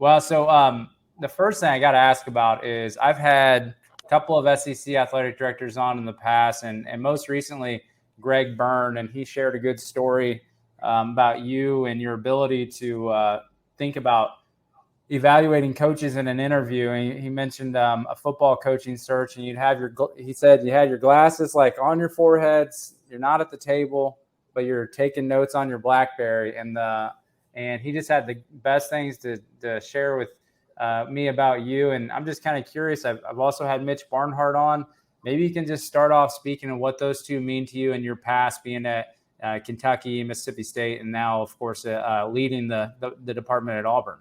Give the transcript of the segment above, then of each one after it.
Well, so the first thing I got to ask about is I've had a couple of SEC athletic directors on in the past, and most recently Greg Byrne, and he shared a good story about you and your ability to think about evaluating coaches in an interview. And he mentioned a football coaching search, and he said you had your glasses like on your foreheads, you're not at the table, but you're taking notes on your BlackBerry, and he just had the best things to share with me about you. And I'm just kind of curious. I've also had Mitch Barnhart on. Maybe you can just start off speaking of what those two mean to you in your past, being at Kentucky, Mississippi State, and now, of course, leading the department at Auburn.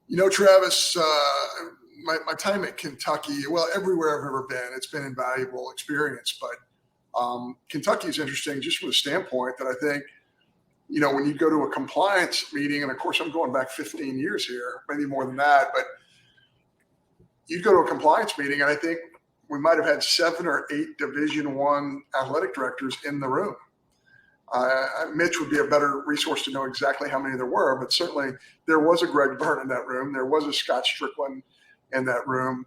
You know, Travis, my time at Kentucky, well, everywhere I've ever been, it's been an invaluable experience. But Kentucky is interesting just from the standpoint that I think, you know, when you go to a compliance meeting, and of course I'm going back 15 years here, maybe more than that, but you'd go to a compliance meeting, and I think we might have had 7 or 8 Division I athletic directors in the room. Mitch would be a better resource to know exactly how many there were, but certainly there was a Greg Byrne in that room. There was a Scott Strickland in that room.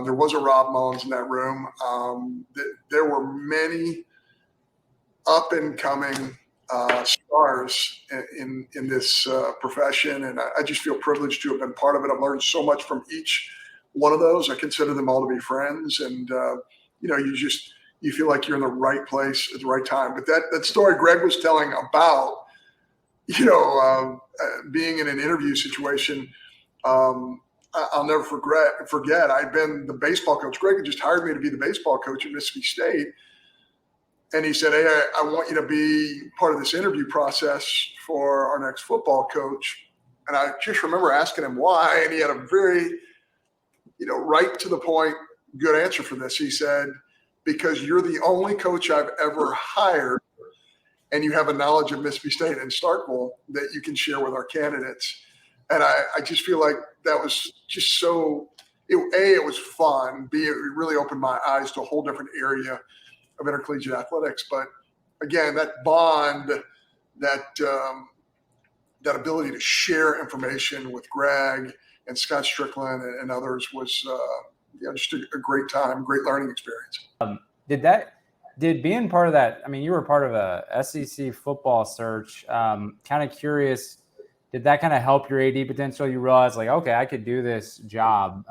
There was a Rob Mullins in that room. There were many up and coming stars in this profession, and I just feel privileged to have been part of it. I've learned so much from each one of those. I consider them all to be friends, and you know, you feel like you're in the right place at the right time. But that story Greg was telling about, you know, being in an interview situation, I'll never forget. I'd been the baseball coach. Greg had just hired me to be the baseball coach at Mississippi State. And he said, "Hey, I want you to be part of this interview process for our next football coach." And I just remember asking him why. And he had a very, you know, right to the point, good answer for this. He said, "Because you're the only coach I've ever hired, and you have a knowledge of Mississippi State and Starkville that you can share with our candidates." And I just feel like that was just so, it was fun. B, it really opened my eyes to a whole different area of intercollegiate athletics. But again, that bond, that ability to share information with Greg and Scott Strickland and others was just a great time, great learning experience. Did being part of that, I mean, you were part of a SEC football search, kind of curious, did that kind of help your AD potential? You realized like, okay, I could do this job.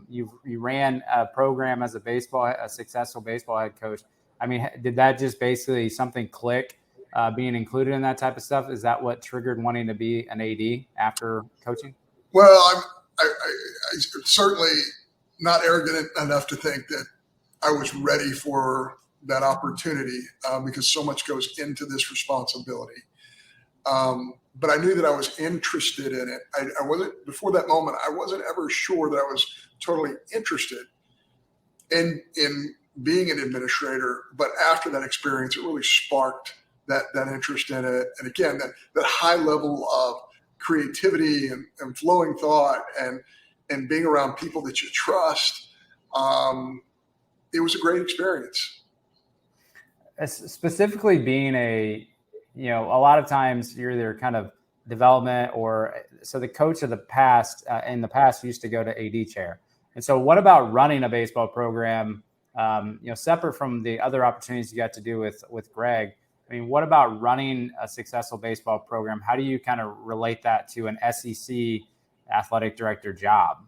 You ran a program as a successful baseball head coach. I mean, did that just basically something click, being included in that type of stuff? Is that what triggered wanting to be an AD after coaching? Well, I'm certainly not arrogant enough to think that I was ready for that opportunity because so much goes into this responsibility. But I knew that I was interested in it. I wasn't, before that moment, I wasn't ever sure that I was totally interested in being an administrator. But after that experience, it really sparked that interest in it. And again, that high level of creativity and flowing thought and being around people that you trust. It was a great experience. Specifically being a lot of times you're either kind of development so the coach of the past, in the past used to go to AD chair. And so what about running a baseball program, separate from the other opportunities you got to do with Greg? I mean, what about running a successful baseball program? How do you kind of relate that to an SEC athletic director job?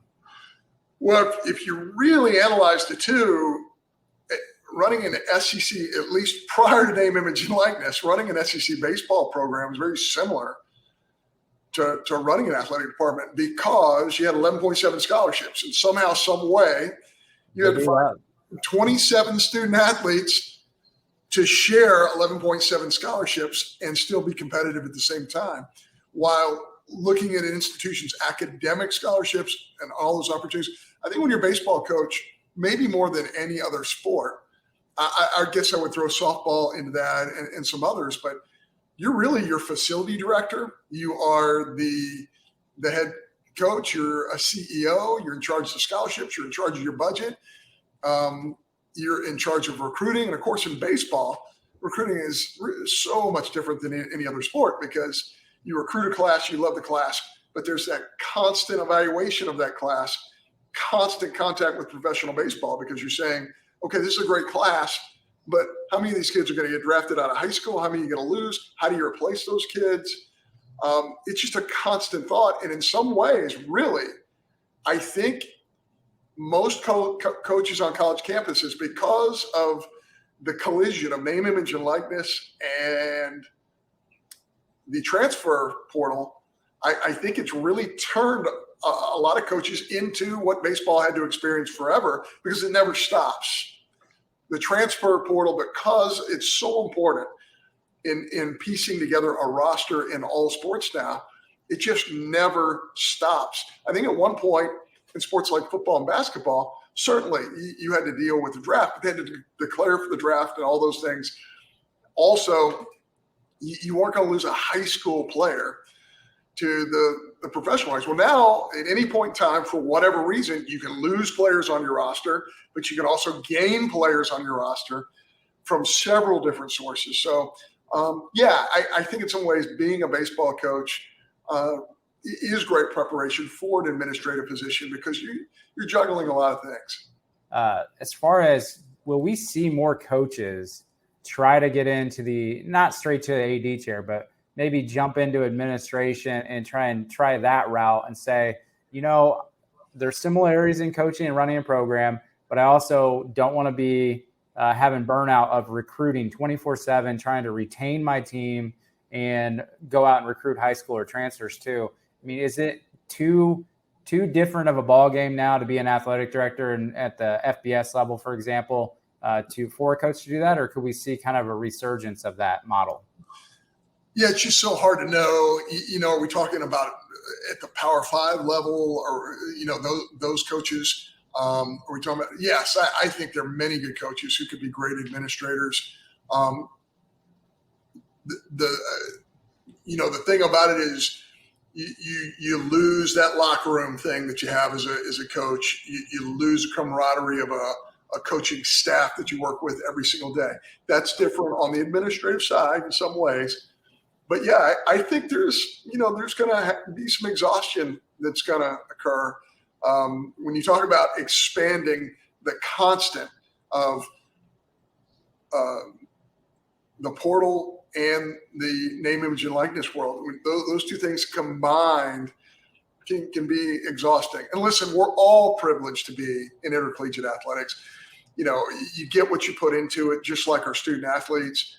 Well, if you really analyze the two, running an SEC, at least prior to name, image, and likeness, running an SEC baseball program is very similar to running an athletic department because you had 11.7 scholarships. And somehow, some way, you had to find 27 student athletes to share 11.7 scholarships and still be competitive at the same time, while looking at an institution's academic scholarships and all those opportunities. I think when you're a baseball coach, maybe more than any other sport, I guess I would throw softball into that and some others, but you're really your facility director. You are the head coach. You're a CEO. You're in charge of the scholarships. You're in charge of your budget. You're in charge of recruiting. And of course, in baseball, recruiting is so much different than any other sport because you recruit a class, you love the class, but there's that constant evaluation of that class, constant contact with professional baseball, because you're saying, okay, this is a great class, but how many of these kids are going to get drafted out of high school? How many are you going to lose? How do you replace those kids? It's just a constant thought. And in some ways, really, I think most coaches on college campuses, because of the collision of name, image, and likeness and the transfer portal, I think it's really turned a lot of coaches into what baseball had to experience forever, because it never stops. The transfer portal, because it's so important in piecing together a roster in all sports now, it just never stops. I think at one point in sports like football and basketball, certainly you had to deal with the draft, but they had to declare for the draft and all those things. Also, you weren't going to lose a high school player to the professional ranks. Well, now at any point in time, for whatever reason, you can lose players on your roster, but you can also gain players on your roster from several different sources. So, I think in some ways being a baseball coach is great preparation for an administrative position, because you're juggling a lot of things. As far as, will we see more coaches try to get into not straight to the AD chair, but maybe jump into administration and try that route and say, there's similarities in coaching and running a program, but I also don't want to be having burnout of recruiting 24/7, trying to retain my team and go out and recruit high school or transfers too. I mean, is it too different of a ball game now to be an athletic director and at the FBS level, for example, for a coach to do that, or could we see kind of a resurgence of that model? Yeah, it's just so hard to know. Are we talking about at the Power 5 level, or those coaches? Are we talking about? Yes, I think there are many good coaches who could be great administrators. The thing about it is you lose that locker room thing that you have as a coach. You lose the camaraderie of a coaching staff that you work with every single day. That's different on the administrative side in some ways. But yeah, I think there's going to be some exhaustion that's going to occur when you talk about expanding the constant of the portal and the name, image, and likeness world. Those two things combined can be exhausting. And listen, we're all privileged to be in intercollegiate athletics. You get what you put into it, just like our student athletes.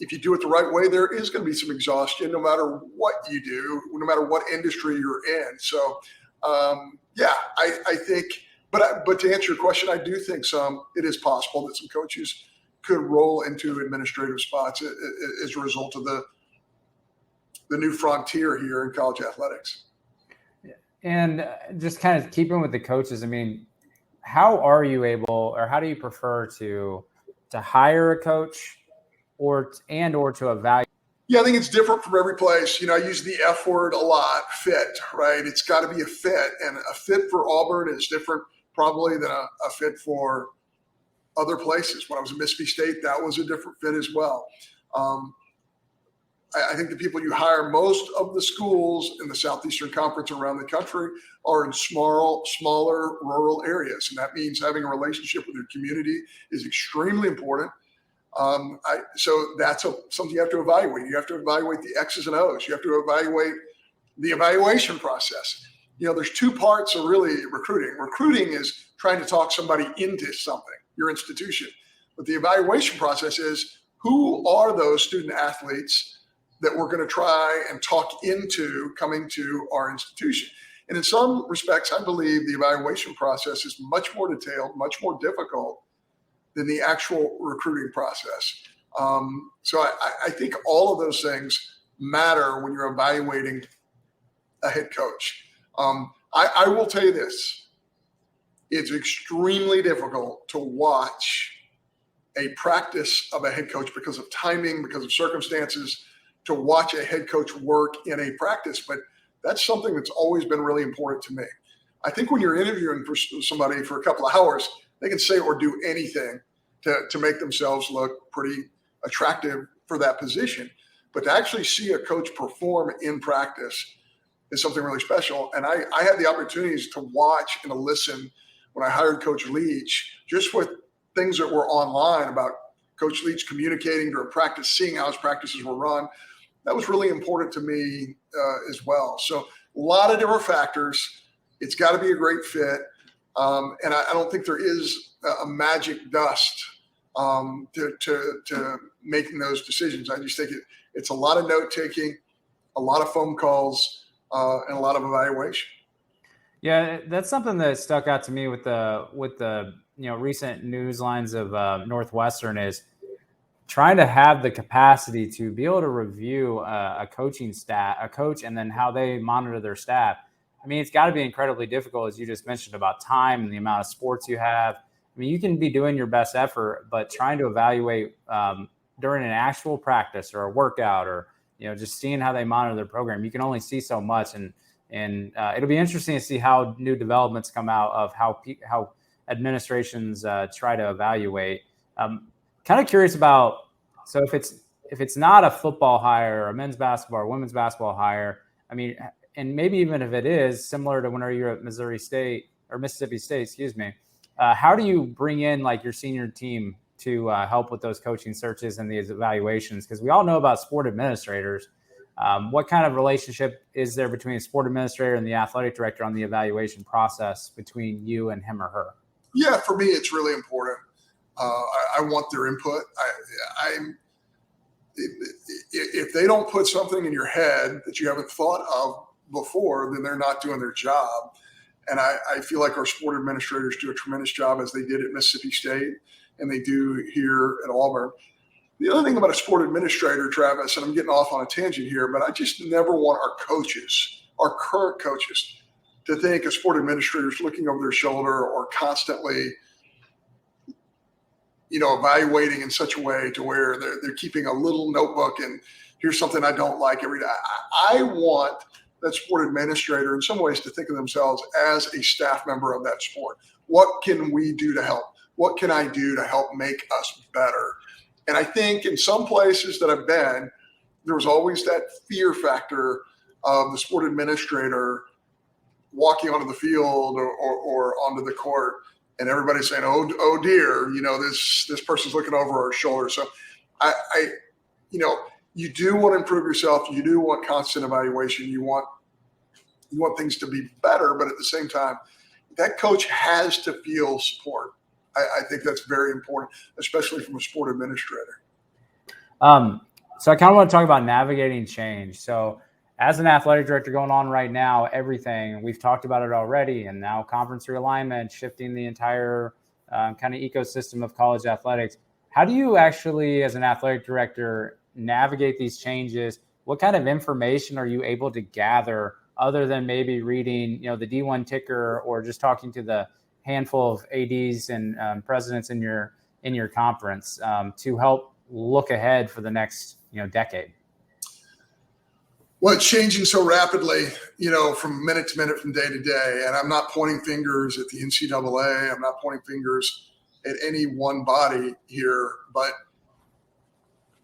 If you do it the right way, there is going to be some exhaustion no matter what you do, no matter what industry you're in. So, I think, but to answer your question, I do think it is possible that some coaches could roll into administrative spots as a result of the new frontier here in college athletics. And just kind of keeping with the coaches, I mean, how are you able, or how do you prefer to hire a coach or to evaluate? Yeah, I think it's different from every place. I use the F word a lot, fit, right? It's got to be a fit. And a fit for Auburn is different probably than a fit for other places. When I was at Mississippi State, that was a different fit as well. I think the people you hire, most of the schools in the Southeastern Conference around the country are in smaller rural areas. And that means having a relationship with your community is extremely important. So that's something you have to evaluate. You have to evaluate the X's and O's. You have to evaluate the evaluation process. There's two parts of really recruiting. Recruiting is trying to talk somebody into something, your institution. But the evaluation process is, who are those student athletes that we're going to try and talk into coming to our institution? And in some respects, I believe the evaluation process is much more detailed, much more difficult than the actual recruiting process. So I think all of those things matter when you're evaluating a head coach. I will tell you this. It's extremely difficult to watch a practice of a head coach because of timing, because of circumstances, to watch a head coach work in a practice. But that's something that's always been really important to me. I think when you're interviewing for somebody for a couple of hours, they can say or do anything to make themselves look pretty attractive for that position. But to actually see a coach perform in practice is something really special. And I had the opportunities to watch and to listen when I hired Coach Leach, just with things that were online about Coach Leach communicating during practice, seeing how his practices were run. That was really important to me as well. So a lot of different factors. It's got to be a great fit. And I don't think there is a magic dust to making those decisions. I just think it's a lot of note taking, a lot of phone calls, and a lot of evaluation. Yeah, that's something that stuck out to me with the recent news lines of Northwestern is trying to have the capacity to be able to review a coaching staff, a coach, and then how they monitor their staff. I mean, it's got to be incredibly difficult, as you just mentioned, about time and the amount of sports you have. I mean, you can be doing your best effort, but trying to evaluate during an actual practice or a workout or, just seeing how they monitor their program, you can only see so much. And it'll be interesting to see how new developments come out of how administrations try to evaluate. Kind of curious about, so if it's not a football hire or a men's basketball or women's basketball hire, I mean, and maybe even if it is similar to whenever you're at Missouri State or Mississippi State, excuse me, how do you bring in like your senior team to help with those coaching searches and these evaluations? Because we all know about sport administrators. What kind of relationship is there between a sport administrator and the athletic director on the evaluation process between you and him or her? Yeah, for me, it's really important. I want their input. If they don't put something in your head that you haven't thought of before, then they're not doing their job. And I feel like our sport administrators do a tremendous job, as they did at Mississippi State and they do here at Auburn. The other thing about a sport administrator, Travis, and I'm getting off on a tangent here, but I just never want our coaches, our current coaches, to think a sport administrator is looking over their shoulder or constantly, evaluating in such a way to where they're keeping a little notebook and here's something I don't like every day. I want that sport administrator in some ways to think of themselves as a staff member of that sport. What can we do to help? What can I do to help make us better? And I think in some places that I've been, there was always that fear factor of the sport administrator walking onto the field or onto the court and everybody saying, oh dear, this person's looking over our shoulder. So you do want to improve yourself. You do want constant evaluation. You want things to be better, but at the same time, that coach has to feel support. I think that's very important, especially from a sport administrator. So I kind of want to talk about navigating change. So as an athletic director going on right now, everything, we've talked about it already, and now conference realignment, shifting the entire kind of ecosystem of college athletics. How do you actually, as an athletic director, navigate these changes? What kind of information are you able to gather other than maybe reading, the D1 ticker or just talking to the handful of ADs and presidents in your conference to help look ahead for the next decade? Well, it's changing so rapidly, from minute to minute, from day to day. And I'm not pointing fingers at the NCAA. I'm not pointing fingers at any one body here, but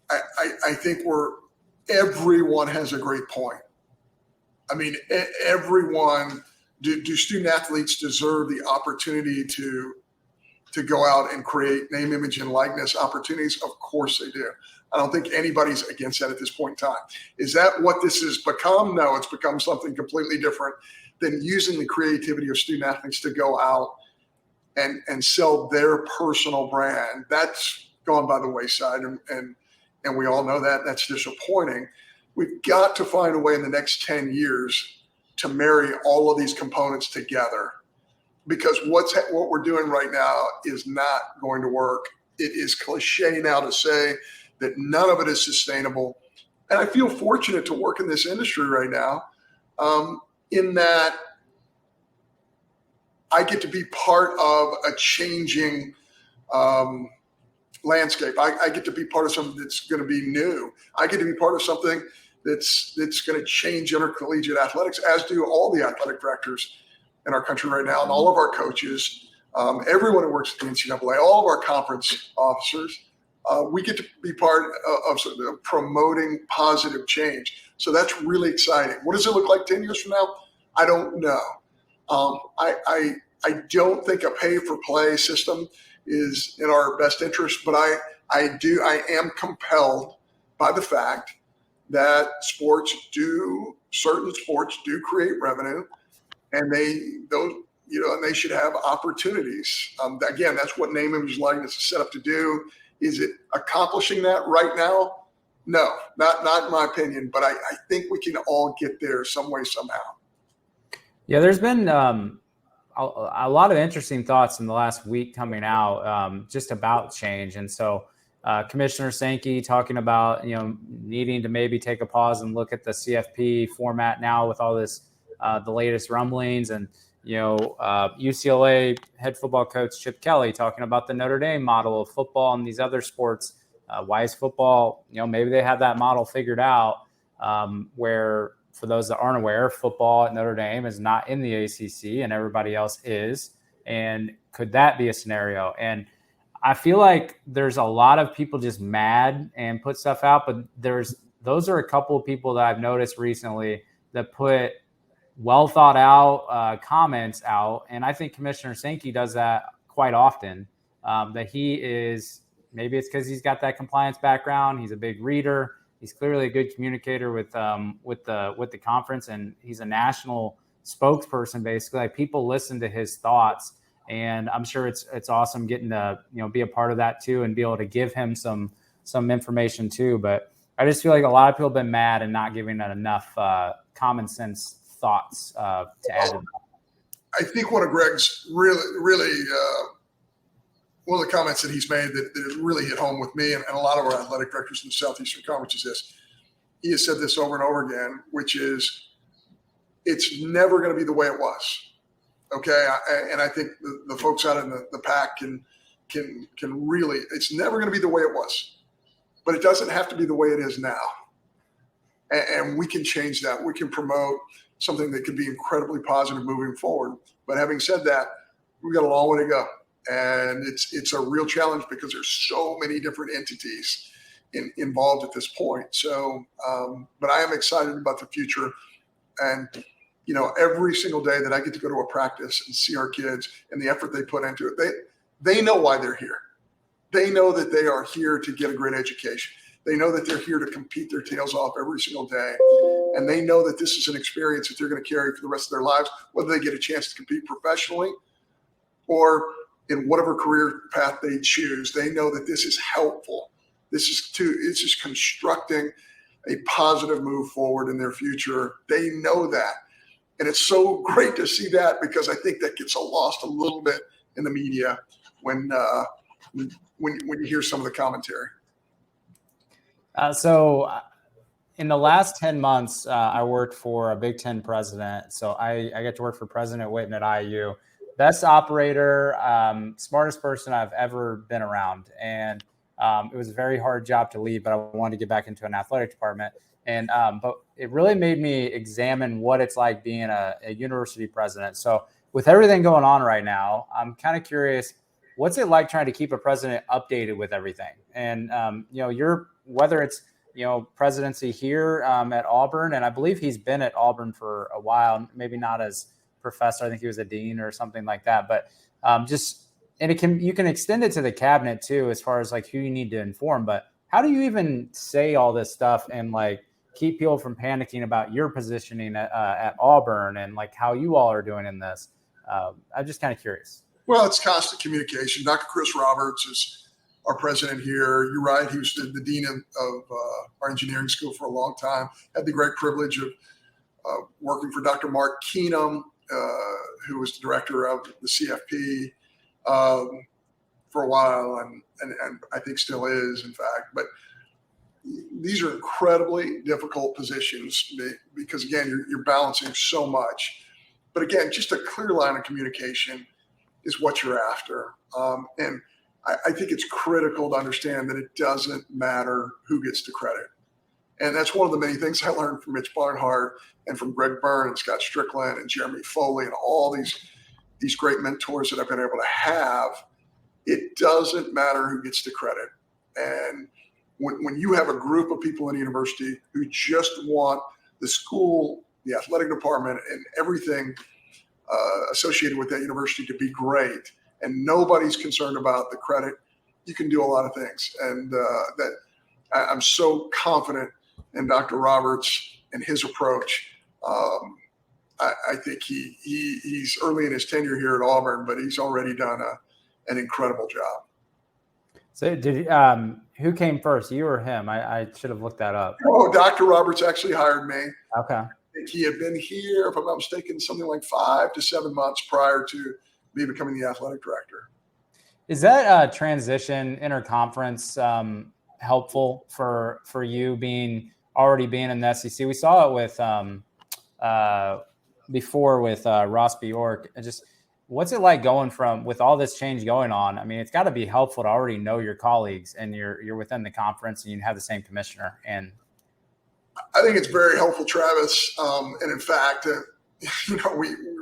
I think everyone has a great point. I mean, everyone. Do student athletes deserve the opportunity to go out and create name, image, and likeness opportunities? Of course they do. I don't think anybody's against that at this point in time. Is that what this has become? No, it's become something completely different than using the creativity of student athletes to go out and sell their personal brand. That's gone by the wayside, and we all know that. That's disappointing. We've got to find a way in the next 10 years to marry all of these components together, because what we're doing right now is not going to work. It is cliche now to say that none of it is sustainable. And I feel fortunate to work in this industry right now, in that I get to be part of a changing landscape. I get to be part of something that's going to be new. I get to be part of something that's going to change intercollegiate athletics, as do all the athletic directors in our country right now, and all of our coaches, everyone who works at the NCAA, all of our conference officers. We get to be part of promoting positive change. So that's really exciting. What does it look like 10 years from now? I don't know. I don't think a pay-for-play system is in our best interest, but I am compelled by the fact that certain sports do create revenue, and they should have opportunities. Again, that's what name, image, likeness is set up to do. Is it accomplishing that right now? No, not in my opinion, but I think we can all get there some way, somehow. Yeah, there's been a lot of interesting thoughts in the last week coming out just about change. And so Commissioner Sankey talking about, needing to maybe take a pause and look at the CFP format now with all this, the latest rumblings, and, UCLA head football coach Chip Kelly talking about the Notre Dame model of football and these other sports. Why is football, maybe they have that model figured out where, for those that aren't aware, football at Notre Dame is not in the ACC and everybody else is. And could that be a scenario? And I feel like there's a lot of people just mad and put stuff out, but those are a couple of people that I've noticed recently that put well thought out comments out. And I think Commissioner Sankey does that quite often, that he is, maybe it's because he's got that compliance background. He's a big reader. He's clearly a good communicator with the conference, and he's a national spokesperson. Basically, like, people listen to his thoughts, and I'm sure it's awesome getting to be a part of that too, and be able to give him some information too. But I just feel like a lot of people have been mad and not giving it enough common sense thoughts to add to that. I think one of Greg's really one of the comments that he's made that really hit home with me and a lot of our athletic directors in the Southeastern Conference is this. He has said this over and over again, which is, it's never going to be the way it was. Okay. And I think the folks out in the pack can really, it's never going to be the way it was, but it doesn't have to be the way it is now. And we can change that. We can promote something that could be incredibly positive moving forward. But having said that, we've got a long way to go. And it's a real challenge because there's so many different entities involved at this point. So, but I am excited about the future. And, every single day that I get to go to a practice and see our kids and the effort they put into it, they know why they're here. They know that they are here to get a great education. They know that they're here to compete their tails off every single day. And they know that this is an experience that they're going to carry for the rest of their lives, whether they get a chance to compete professionally or in whatever career path they choose. They know that this is helpful. It's just constructing a positive move forward in their future. They know that. And it's so great to see that, because I think that gets lost a little bit in the media when you hear some of the commentary. So in the last 10 months, I worked for a Big Ten president. So I got to work for President Witten at IU. Best operator, smartest person I've ever been around. And it was a very hard job to leave, but I wanted to get back into an athletic department. And but it really made me examine what it's like being a university president. So with everything going on right now, I'm kind of curious, what's it like trying to keep a president updated with everything? And whether it's presidency here at Auburn, and I believe he's been at Auburn for a while, maybe not as professor. I think he was a dean or something like that. But you can extend it to the cabinet too, as far as like who you need to inform. But how do you even say all this stuff and like keep people from panicking about your positioning at Auburn and like how you all are doing in this? I'm just kind of curious. Well, it's constant communication. Dr. Chris Roberts is our president here. You're right. He was the dean of our engineering school for a long time. Had the great privilege of working for Dr. Mark Keenum, who was the director of the CFP for a while, and I think still is, in fact. But these are incredibly difficult positions because, again, you're balancing so much. But again, just a clear line of communication is what you're after. And I think it's critical to understand that it doesn't matter who gets the credit. And that's one of the many things I learned from Mitch Barnhart and from Greg Byrne and Scott Strickland and Jeremy Foley and all these great mentors that I've been able to have. It doesn't matter who gets the credit. And when you have a group of people in a university who just want the school, the athletic department, and everything associated with that university to be great, and nobody's concerned about the credit, you can do a lot of things. And I'm so confident in Dr. Roberts and his approach. I think he's early in his tenure here at Auburn, but he's already done an incredible job. So who came first, you or him? I should have looked that up. Oh, Dr. Roberts actually hired me. Okay. I think he had been here, if I'm not mistaken, something like 5 to 7 months prior to me becoming the athletic director. Is that transition interconference helpful for you already being in the SEC? We saw it with before with Ross Bjork. Just what's it like going with all this change going on? I mean, it's got to be helpful to already know your colleagues and you're within the conference and you have the same commissioner. And I think it's very helpful, Travis. And in fact,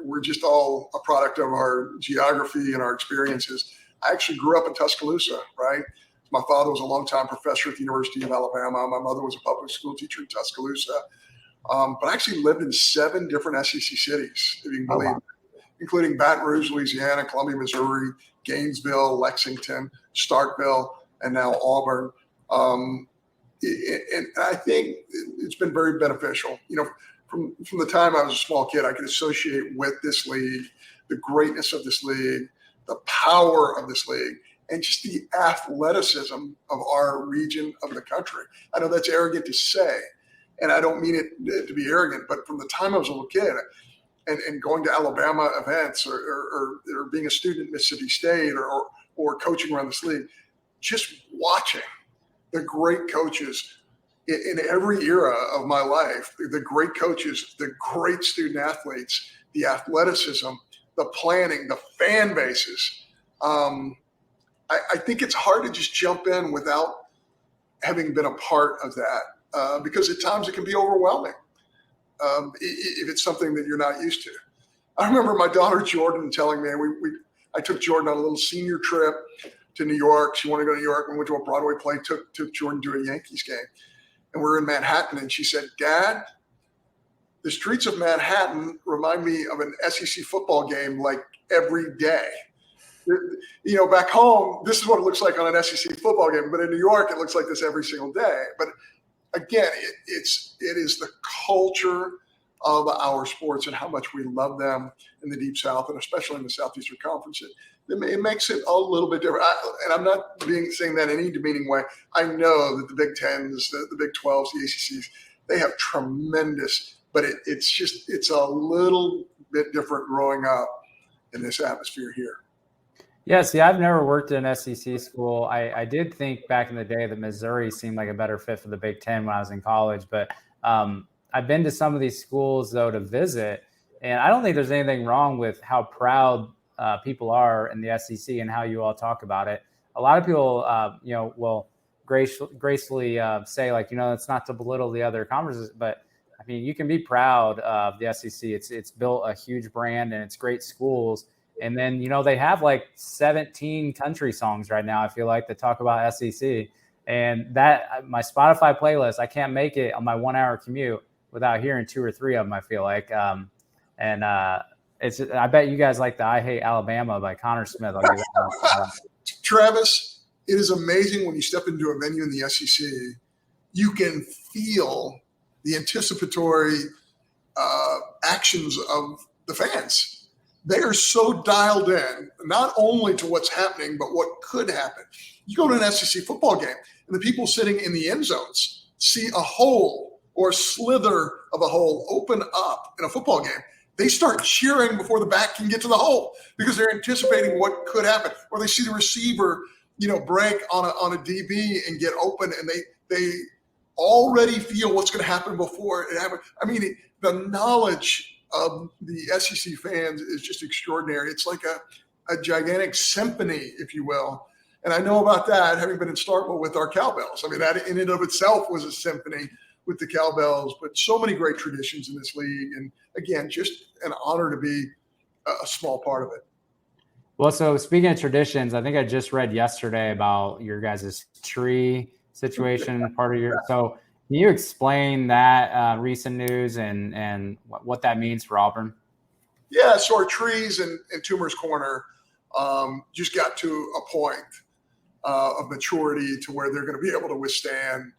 we're just all a product of our geography and our experiences. I actually grew up in Tuscaloosa, right? My father was a longtime professor at the University of Alabama. My mother was a public school teacher in Tuscaloosa. But I actually lived in 7 different SEC cities, if you can believe it, including Baton Rouge, Louisiana, Columbia, Missouri, Gainesville, Lexington, Starkville, and now Auburn. And I think it's been very beneficial. From the time I was a small kid, I could associate with this league, the greatness of this league, the power of this league, and just the athleticism of our region of the country. I know that's arrogant to say, and I don't mean it to be arrogant, but from the time I was a little kid and going to Alabama events or being a student at Mississippi State or coaching around this league, just watching the great coaches in every era of my life, the great coaches, the great student athletes, the athleticism, the planning, the fan bases. I think it's hard to just jump in without having been a part of that because at times it can be overwhelming if it's something that you're not used to. I remember my daughter Jordan telling me, I took Jordan on a little senior trip to New York. She wanted to go to New York. We went to a Broadway play, took Jordan to a Yankees game. And we were in Manhattan, and she said, "Dad, the streets of Manhattan remind me of an SEC football game like every day. Back home, this is what it looks like on an SEC football game, but in New York, it looks like this every single day." But again, it is the culture of our sports and how much we love them in the Deep South, and especially in the Southeastern Conference. It makes it a little bit different. And I'm not saying that in any demeaning way. I know that the Big Tens, the Big 12s, the ACCs, they have tremendous, but it's a little bit different growing up in this atmosphere here. Yeah, see, I've never worked in an SEC school. I did think back in the day that Missouri seemed like a better fit for the Big Ten when I was in college, but I've been to some of these schools, though, to visit, and I don't think there's anything wrong with how proud people are in the SEC and how you all talk about it. A lot of people, will gracefully say, like, it's not to belittle the other conferences, but I mean, you can be proud of the SEC. It's built a huge brand and it's great schools. And then, they have like 17 country songs right now, I feel like, that talk about SEC. And that my Spotify playlist, I can't make it on my 1-hour commute without hearing 2 or 3 of them, I feel like. I bet you guys like the "I Hate Alabama" by Connor Smith. I'll give that Travis, it is amazing when you step into a venue in the SEC, you can feel the anticipatory actions of the fans. They are so dialed in, not only to what's happening, but what could happen. You go to an SEC football game, and the people sitting in the end zones see a hole or a slither of a hole open up in a football game. They start cheering before the back can get to the hole because they're anticipating what could happen. Or they see the receiver, break on a DB and get open, and they already feel what's going to happen before it happens. I mean, the knowledge of the SEC fans is just extraordinary. It's like a gigantic symphony, if you will. And I know about that, having been in Starkville with our cowbells. I mean, that in and of itself was a symphony with the cowbells, but so many great traditions in this league. And again, just an honor to be a small part of it. Well, so speaking of traditions, I think I just read yesterday about your guys' tree situation part of your. So can you explain that recent news and what that means for Auburn? Yeah, so our trees in Toomer's Corner just got to a point of maturity to where they're going to be able to withstand,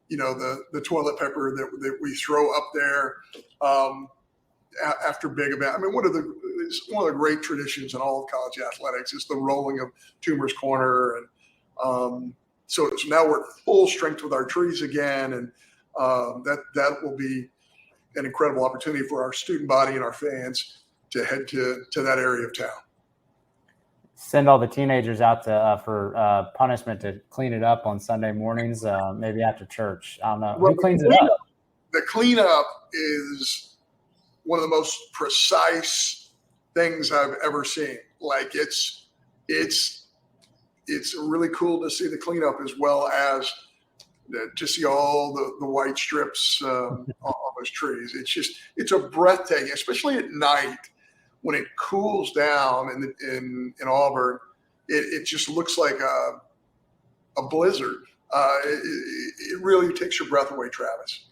the toilet paper that we throw up there after big event. I mean, one of the great traditions in all of college athletics is the rolling of Toomer's Corner, and so now we're at full strength with our trees again, and that will be an incredible opportunity for our student body and our fans to head to that area of town. Send all the teenagers out to for punishment to clean it up on Sunday mornings, maybe after church. I don't know. Who cleans it up? The cleanup is one of the most precise things I've ever seen. Like it's really cool to see the cleanup as well as to see all the white strips on those trees. It's a breathtaking, especially at night when it cools down in Auburn. It just looks like a blizzard. It really takes your breath away, Travis.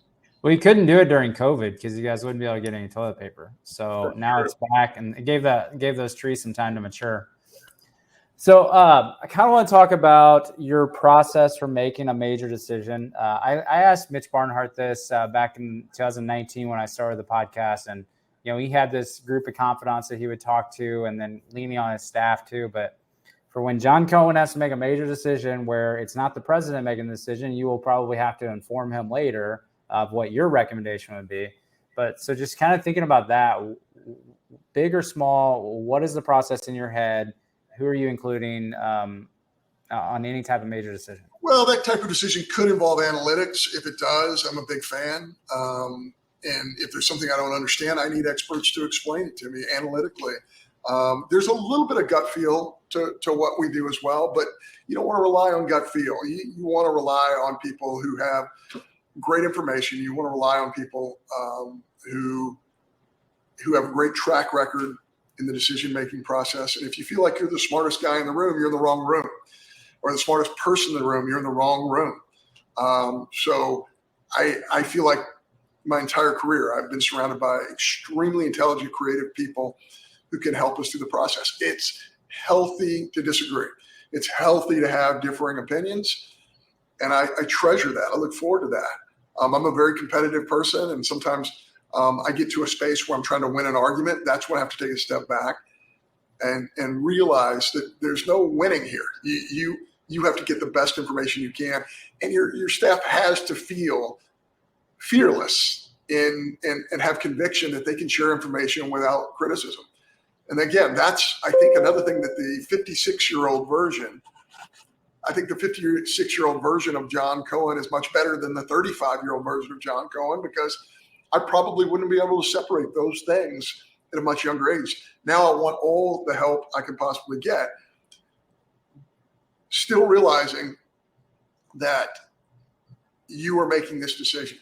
Well, you couldn't do it during COVID because you guys wouldn't be able to get any toilet paper. So now it's back, and it gave those trees some time to mature. So I kind of want to talk about your process for making a major decision. I asked Mitch Barnhart this back in 2019 when I started the podcast, and he had this group of confidants that he would talk to, and then leaning on his staff too. But for when John Cohen has to make a major decision where it's not the president making the decision, you will probably have to inform him later of what your recommendation would be. But so just kind of thinking about that, big or small, what is the process in your head? Who are you including on any type of major decision? Well, that type of decision could involve analytics. If it does, I'm a big fan. And if there's something I don't understand, I need experts to explain it to me analytically. There's a little bit of gut feel to what we do as well, but you don't want to rely on gut feel. You want to rely on people who have great information. You want to rely on people who have a great track record in the decision-making process. And if you feel like you're the smartest guy in the room, you're in the wrong room, or the smartest person in the room, you're in the wrong room. So I feel like my entire career, I've been surrounded by extremely intelligent, creative people who can help us through the process. It's healthy to disagree. It's healthy to have differing opinions. And I treasure that. I look forward to that. I'm a very competitive person, and sometimes I get to a space where I'm trying to win an argument. That's when I have to take a step back and realize that there's no winning here. You have to get the best information you can, and your staff has to feel fearless and have conviction that they can share information without criticism. And again, that's, I think, another thing that the 56-year-old version, I think the 56-year-old version of John Cohen is much better than the 35-year-old version of John Cohen, because I probably wouldn't be able to separate those things at a much younger age. Now I want all the help I can possibly get, still realizing that you are making this decision.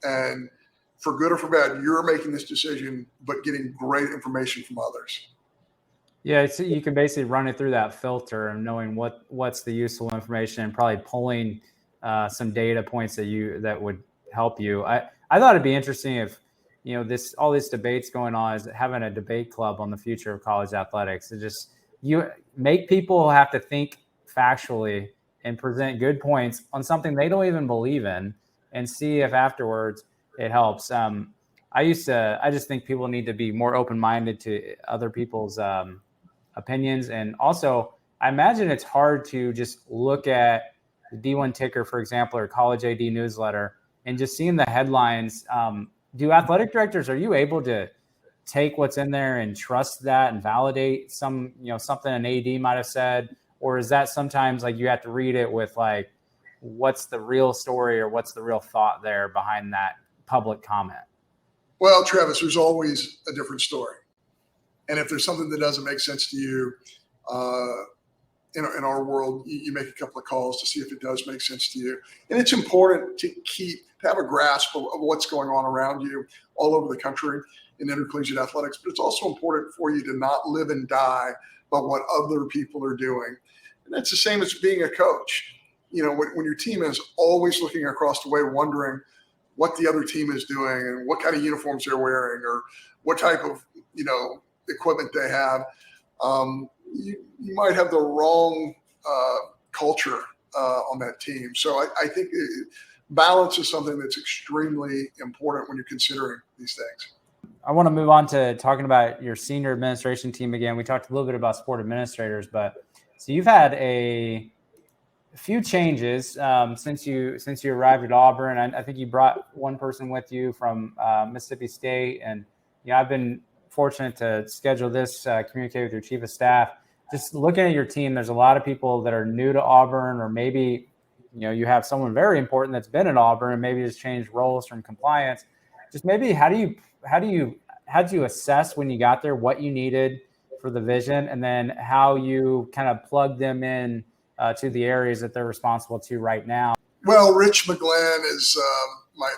And for good or for bad, you're making this decision, but getting great information from others. Yeah, so you can basically run it through that filter and knowing what's the useful information, and probably pulling some data points that would help you. I thought it'd be interesting if all these debates going on is having a debate club on the future of college athletics. It just you make people have to think factually and present good points on something they don't even believe in, and see if afterwards it helps. I just think people need to be more open-minded to other people's opinions. And also, I imagine it's hard to just look at the D1 ticker, for example, or College AD newsletter, and just seeing the headlines. Do athletic directors, are you able to take what's in there and trust that and validate something an AD might have said? Or is that sometimes like you have to read it with like, what's the real story or what's the real thought there behind that public comment? Well, Travis, there's always a different story. And if there's something that doesn't make sense to you, in our world, you make a couple of calls to see if it does make sense to you. And it's important to have a grasp of what's going on around you all over the country in intercollegiate athletics. But it's also important for you to not live and die by what other people are doing. And that's the same as being a coach. when your team is always looking across the way, wondering what the other team is doing and what kind of uniforms they're wearing or what type of, equipment they have, you might have the wrong culture on that team. So I think balance is something that's extremely important when you're considering these things. I want to move on to talking about your senior administration team again. We talked a little bit about sport administrators, but so you've had a few changes since you arrived at Auburn. I think you brought one person with you from Mississippi State, and I've been fortunate to schedule this, communicate with your chief of staff. Just looking at your team, there's a lot of people that are new to Auburn, or maybe you have someone very important that's been at Auburn and maybe has changed roles from compliance. Just maybe how did you assess when you got there what you needed for the vision, and then how you kind of plug them in to the areas that they're responsible to right now? Well, Rich McGlenn is my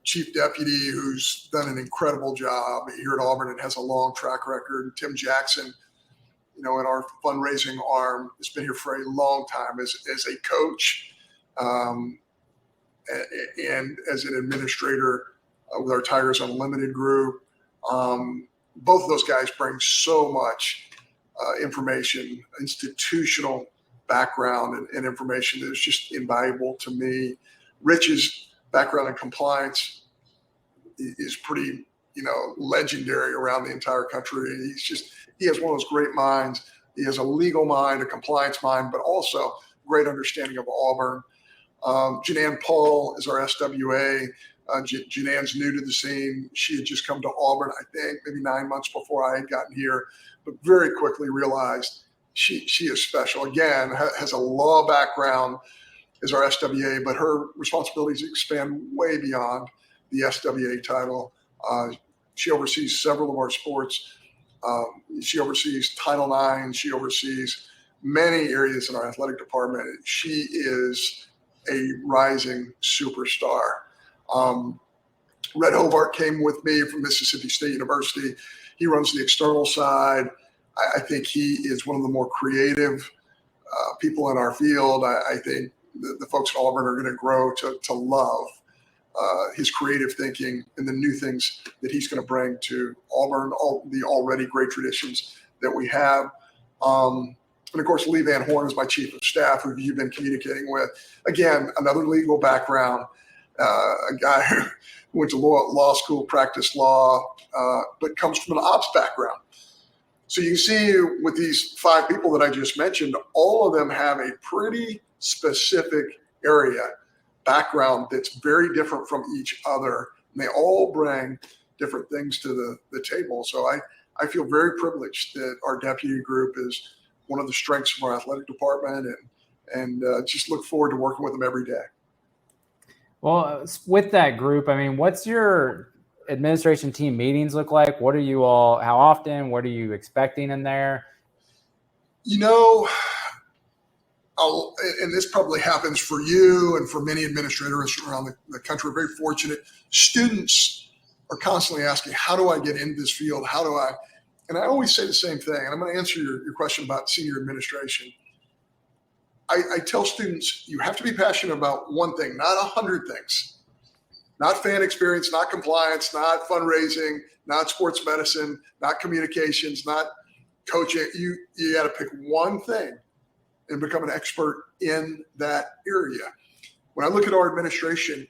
chief deputy, who's done an incredible job here at Auburn and has a long track record. Tim Jackson, in our fundraising arm, has been here for a long time as a coach and as an administrator with our Tigers Unlimited group. Both of those guys bring so much information, institutional background and information that is just invaluable to me. Rich's background in compliance is pretty, legendary around the entire country. He has one of those great minds. He has a legal mind, a compliance mind, but also great understanding of Auburn. Janan Paul is our SWA. Janan's new to the scene. She had just come to Auburn, I think, maybe 9 months before I had gotten here, but very quickly realized she is special. Again, has a law background as our SWA, but her responsibilities expand way beyond the SWA title. She oversees several of our sports. She oversees Title IX. She oversees many areas in our athletic department. She is a rising superstar. Red Hobart came with me from Mississippi State University. He runs the external side. I think he is one of the more creative people in our field. I think the folks at Auburn are going to grow to love his creative thinking and the new things that he's going to bring to Auburn, the already great traditions that we have. And of course, Lee Van Horn is my chief of staff, who you've been communicating with. Again, another legal background, a guy who went to law school, practiced law, but comes from an ops background. So you see with these 5 people that I just mentioned, all of them have a pretty specific area background that's very different from each other. And they all bring different things to the table. So I feel very privileged that our deputy group is one of the strengths of our athletic department, and just look forward to working with them every day. Well, with that group, what's your administration team meetings look like? What are you all, how often, what are you expecting in there? And this probably happens for you and for many administrators around the country. We're very fortunate. Students are constantly asking, how do I get into this field? And I always say the same thing, and I'm going to answer your question about senior administration. I tell students, you have to be passionate about one thing, not 100 things. Not fan experience, not compliance, not fundraising, not sports medicine, not communications, not coaching. You got to pick one thing and become an expert in that area. When I look at our administration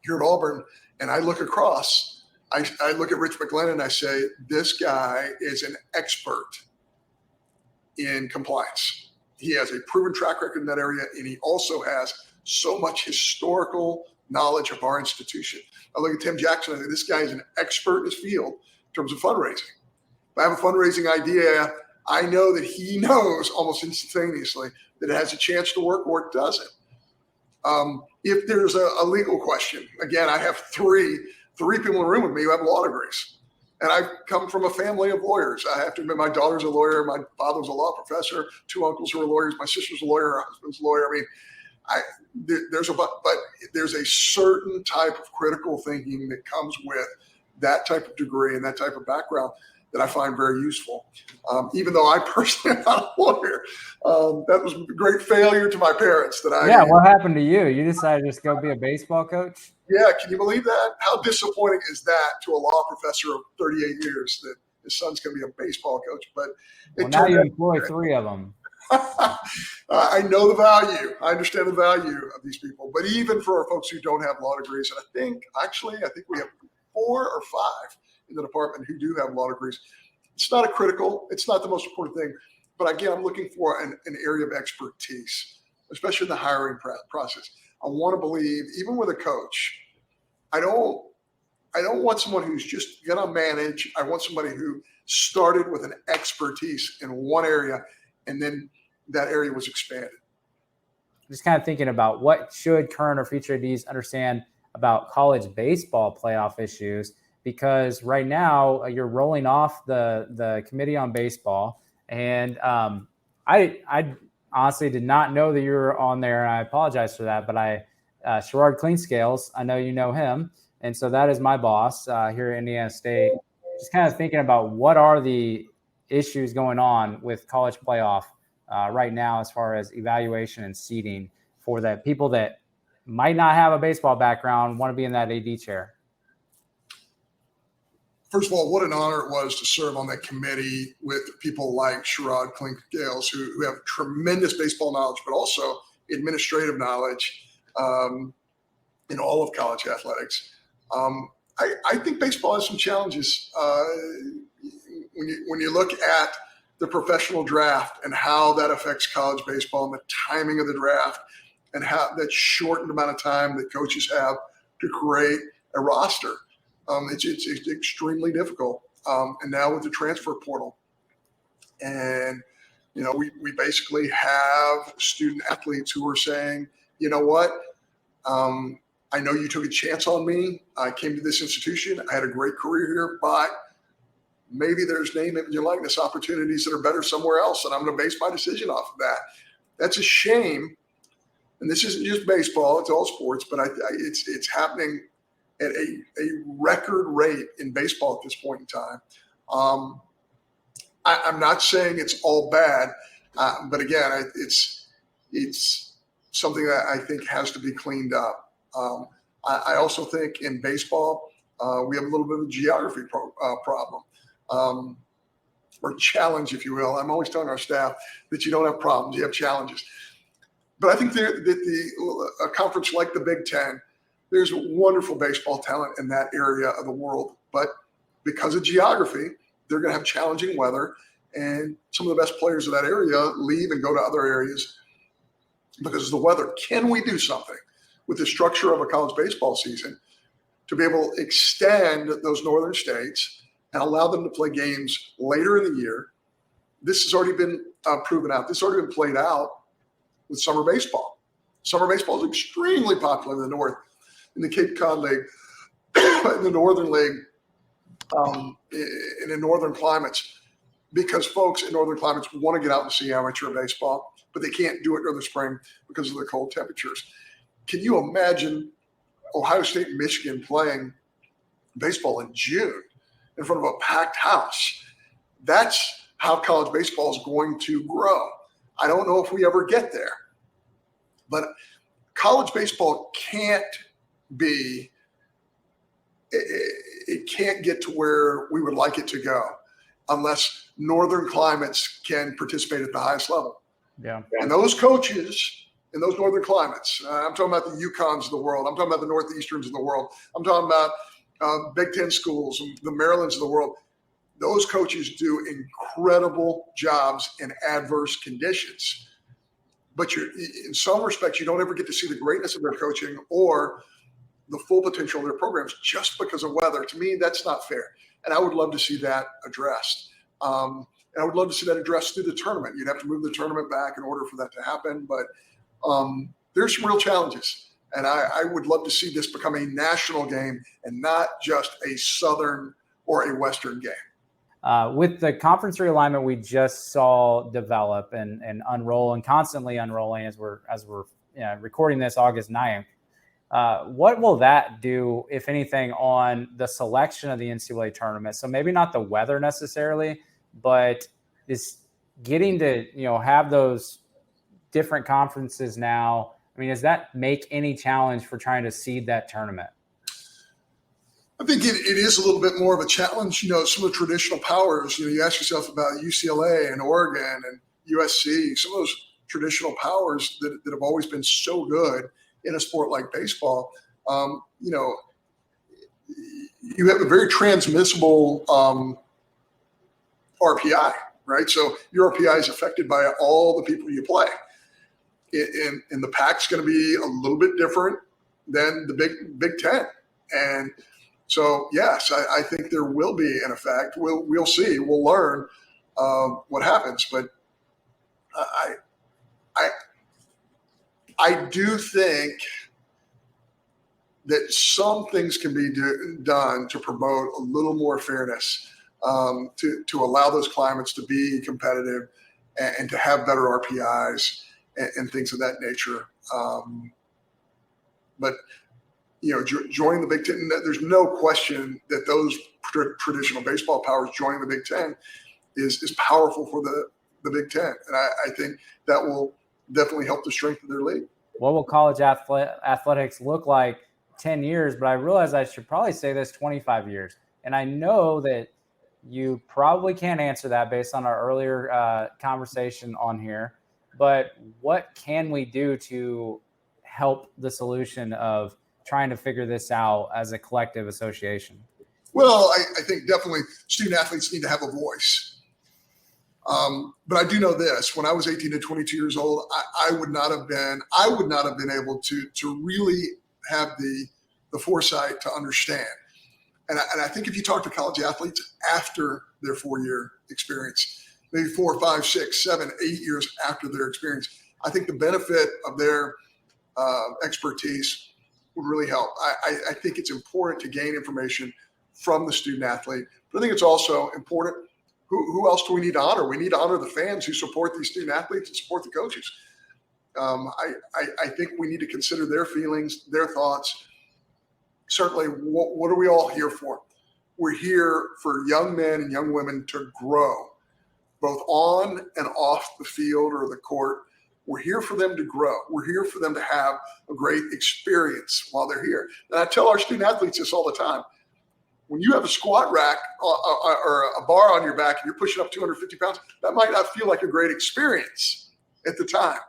here at Auburn and I look across, I look at Rich McGlenn and I say, this guy is an expert in compliance. He has a proven track record in that area, and he also has so much historical knowledge of our institution. I look at Tim Jackson, I think this guy is an expert in his field in terms of fundraising. If I have a fundraising idea, I know that he knows almost instantaneously that it has a chance to work or it doesn't. If there's a legal question, again, I have three people in the room with me who have law degrees. And I come from a family of lawyers. I have to admit, my daughter's a lawyer. My father's a law professor. 2 uncles who are lawyers. My sister's a lawyer. Her husband's a lawyer. There's a certain type of critical thinking that comes with that type of degree and that type of background that I find very useful. Even though I personally am not a lawyer, that was a great failure to my parents. Yeah, what happened to you? You decided to just go be a baseball coach? Yeah, can you believe that? How disappointing is that to a law professor of 38 years that his son's going to be a baseball coach? But now you employ 3 of them. I know the value. I understand the value of these people. But even for our folks who don't have law degrees, and I think we have 4 or 5 in the department who do have law degrees. It's not it's not the most important thing. But again, I'm looking for an area of expertise, especially in the hiring process. I want to believe, even with a coach, I don't want someone who's just going to manage. I want somebody who started with an expertise in one area, and then that area was expanded. Just kind of thinking about what should current or future ADs understand about college baseball playoff issues, because right now you're rolling off the committee on baseball, and I honestly did not know that you were on there, and I apologize for that. But Sherrod Cleanscales, I know you know him, and so that is my boss here at Indiana State. Just kind of thinking about what are the issues going on with college playoff right now as far as evaluation and seeding for the people that might not have a baseball background, want to be in that AD chair. First of all, what an honor it was to serve on that committee with people like Sherrod Cleanscales, who have tremendous baseball knowledge, but also administrative knowledge in all of college athletics. I think baseball has some challenges when you look at the professional draft and how that affects college baseball and the timing of the draft and how that shortened amount of time that coaches have to create a roster. It's extremely difficult. And now with the transfer portal, and we basically have student athletes who are saying, you know what, I know you took a chance on me. I came to this institution. I had a great career here, but maybe there's name, image, and likeness opportunities that are better somewhere else, and I'm going to base my decision off of that. That's a shame. And this isn't just baseball; it's all sports. But it's happening at a record rate in baseball at this point in time. I'm not saying it's all bad, but again, it's something that I think has to be cleaned up. I also think in baseball, we have a little bit of a geography problem. Or challenge, if you will. I'm always telling our staff that you don't have problems, you have challenges. But I think that a conference like the Big Ten, there's wonderful baseball talent in that area of the world. But because of geography, they're going to have challenging weather. And some of the best players of that area leave and go to other areas because of the weather. Can we do something with the structure of a college baseball season to be able to extend those northern states and allow them to play games later in the year? This has already been proven out. This has already been played out with summer baseball. Summer baseball is extremely popular in the North, in the Cape Cod League, in the Northern League, and in northern climates, because folks in northern climates want to get out and see amateur baseball, but they can't do it during the spring because of the cold temperatures. Can you imagine Ohio State and Michigan playing baseball in June in front of a packed house? That's how college baseball is going to grow. I don't know if we ever get there, but college baseball can't get to where we would like it to go unless northern climates can participate at the highest level. Yeah. And those coaches in those northern climates, I'm talking about the UConns of the world, I'm talking about the Northeasterns of the world, I'm talking about Big Ten schools, the Marylands of the world. Those coaches do incredible jobs in adverse conditions. But in some respects, you don't ever get to see the greatness of their coaching or the full potential of their programs just because of weather. To me, that's not fair. And I would love to see that addressed. And I would love to see that addressed through the tournament. You'd have to move the tournament back in order for that to happen. But there's some real challenges. And I would love to see this become a national game and not just a Southern or a Western game. With the conference realignment we just saw develop and unroll and constantly unrolling as we're recording this August 9th, What will that do, if anything, on the selection of the NCAA tournament? So maybe not the weather necessarily, but is getting to, have those different conferences now. I mean, does that make any challenge for trying to seed that tournament? I think it is a little bit more of a challenge. Some of the traditional powers, you ask yourself about UCLA and Oregon and USC, some of those traditional powers that have always been so good in a sport like baseball. You have a very transmissible RPI, right? So your RPI is affected by all the people you play. And the Pac's going to be a little bit different than the Big Ten. And so, yes, I think there will be an effect. We'll see. We'll learn what happens. But I do think that some things can be done to promote a little more fairness, to allow those climates to be competitive and to have better RPIs and things of that nature. But joining the Big Ten, there's no question that those traditional baseball powers joining the Big Ten is powerful for the Big Ten. And I think that will definitely help the strength of their league. What will college athletics look like 10 years? But I realize I should probably say this 25 years. And I know that you probably can't answer that based on our earlier conversation on here. But what can we do to help the solution of trying to figure this out as a collective association? Well, I think definitely student athletes need to have a voice. But I do know this: when I was 18 to 22 years old, I would not have been able to really have the foresight to understand. And I think if you talk to college athletes after their 4-year experience, maybe 4, 5, 6, 7, 8 years after their experience, I think the benefit of their expertise would really help. I think it's important to gain information from the student athlete, but I think it's also important. Who else do we need to honor? We need to honor the fans who support these student athletes and support the coaches. I think we need to consider their feelings, their thoughts. Certainly, what are we all here for? We're here for young men and young women to grow, both on and off the field or the court. We're here for them to grow. We're here for them to have a great experience while they're here. And I tell our student athletes this all the time. When you have a squat rack or a bar on your back and you're pushing up 250 pounds, that might not feel like a great experience at the time.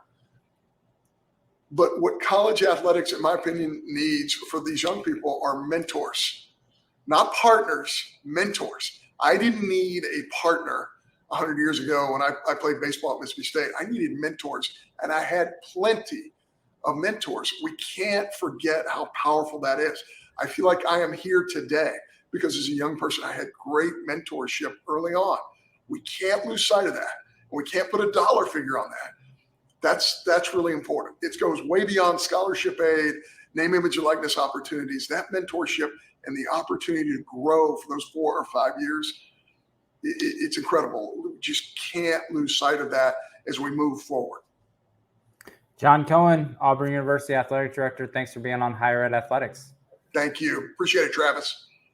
But what college athletics, in my opinion, needs for these young people are mentors, not partners, mentors. I didn't need a partner 100 years ago when I played baseball at Mississippi State. I needed mentors, and I had plenty of mentors. We can't forget how powerful that is. I feel like I am here today because as a young person, I had great mentorship early on. We can't lose sight of that. We can't put a dollar figure on that. That's really important. It goes way beyond scholarship aid, name, image, and likeness opportunities. That mentorship and the opportunity to grow for those 4 or 5 years, it's incredible. We just can't lose sight of that as we move forward. John Cohen, Auburn University Athletic Director, thanks for being on Higher Ed Athletics. Thank you. Appreciate it, Travis.